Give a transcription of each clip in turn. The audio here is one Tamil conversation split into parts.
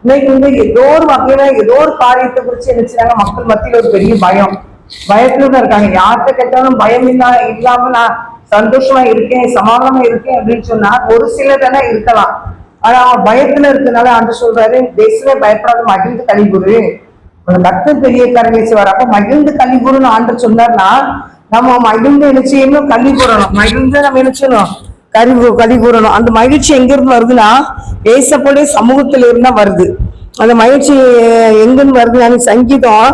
இன்னைக்கு ஏதோ ஒரு வகையில ஏதோ ஒரு காரியத்தை குறிச்சு என்ன செய்றாங்க, மக்கள் மத்தியில ஒரு பெரிய பயம், பயத்துல தான் இருக்காங்க. யார்கிட்ட கேட்டாலும் பயம் இல்லாம நான் சந்தோஷமா இருக்கேன், சமாதானமா இருக்கேன் அப்படின்னு சொன்னா ஒரு சிலர் தானே இருக்கலாம். ஆனா அவன் பயத்துல இருக்கனால ஆண்டு சொல்றாரு, தேசமே பயப்படாத மகிழ்ந்து கழிவுறு, கர்த்தர் பெரிய காரியங்களை செய்வார். அப்ப மகிழ்ந்து கழிவுறுன்னு ஆண்டு சொன்னார்னா நம்ம மகிழ்ந்து என்ன செய்யணும், கல்வி கூறணும். மகிழ்ந்து நம்ம என்ன செய்யணும், கல்வி கூறணும். அந்த மகிழ்ச்சி எங்க இருந்து வருதுன்னா ஏசப்போடைய சமூகத்துல இருந்தா வருது. அந்த மகிழ்ச்சி எங்கிருந்து வருது? சங்கீதம்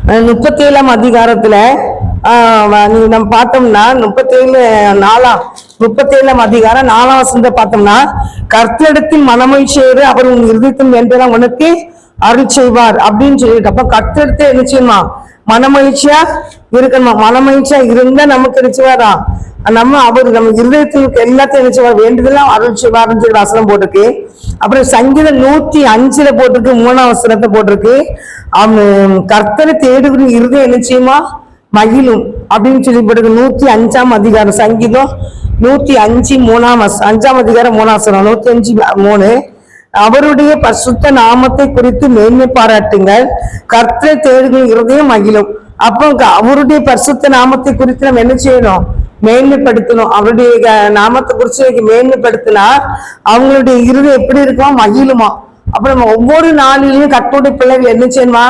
37ஆம் அதிகாரத்துல நம்ம பார்த்தோம்னா 37ஆம் அதிகாரம் 4ஆம் வசனத்தை பார்த்தோம்னா, கர்த்தரிடத்தில் மனமகிழ்ச்சியோடு அவர் உன் இருதயத்தில் வேண்டலாம் உனக்கு அருள் செய்வார் அப்படின்னு சொல்லிட்டு, அப்ப கர்த்தரிடத்தை என்ன செய்யணுமா, மனமகிழ்ச்சியா இருக்கணுமா. மனமகிழ்ச்சியா இருந்தா நமக்கு நினைச்சுவாரா, நம்ம இருதயத்தில் எல்லாத்தையும் நினைச்சுவார், வேண்டுதெல்லாம் அருள் செய்வார்னு சொல்லி வசனம் போட்டிருக்கு. அப்புறம் சங்கீதம் 105 போட்டிருக்கு, 3ஆம் வசனத்தை போட்டிருக்கு, கர்த்தரை தேடுகிற இருதயம் நிச்சயமா மகிழும் அப்படின்னு சொல்லி போட்டிருக்கு. 105ஆம் அதிகாரம் சங்கீதம் 105 5ஆம் அதிகாரம் 3ஆம் வசனம் 105:3, அவருடைய பரிசுத்த நாமத்தை குறித்து மேன்மை பாராட்டுங்கள், கர்த்தரை தேடுகிற இருதயம் மகிழும். அப்போ அவருடைய பரிசுத்த நாமத்தை குறித்து நம்ம என்ன செய்யணும், மேன்மைப்படுத்தணும். அவருடைய நாமத்தை குறித்து மேன்மைப்படுத்தினா அவங்களுடைய இருதயம் எப்படி இருக்கும், மகிழுமா. அப்ப நம்ம ஒவ்வொரு நாளிலையும் கர்த்தருடைய பிள்ளைகள் என்ன செய்யணுமா,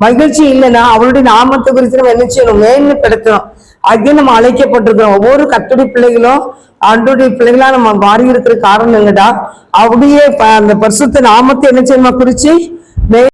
மகிழ்ச்சி இல்லைன்னா அவருடைய நாமத்தை குறித்து நம்ம என்ன செய்யணும், மேன்மைப்படுத்தணும். அதே நம்ம அழைக்கப்பட்டிருக்கிறோம். ஒவ்வொரு கர்த்தருடைய பிள்ளைகளும் ஆண்டவருடைய பிள்ளைகளா நம்ம மாறி இருக்கிற காரணம் என்னடா, அவருடைய அந்த பரிசுத்த நாமத்தை என்ன செய்யணுமா குறிச்சு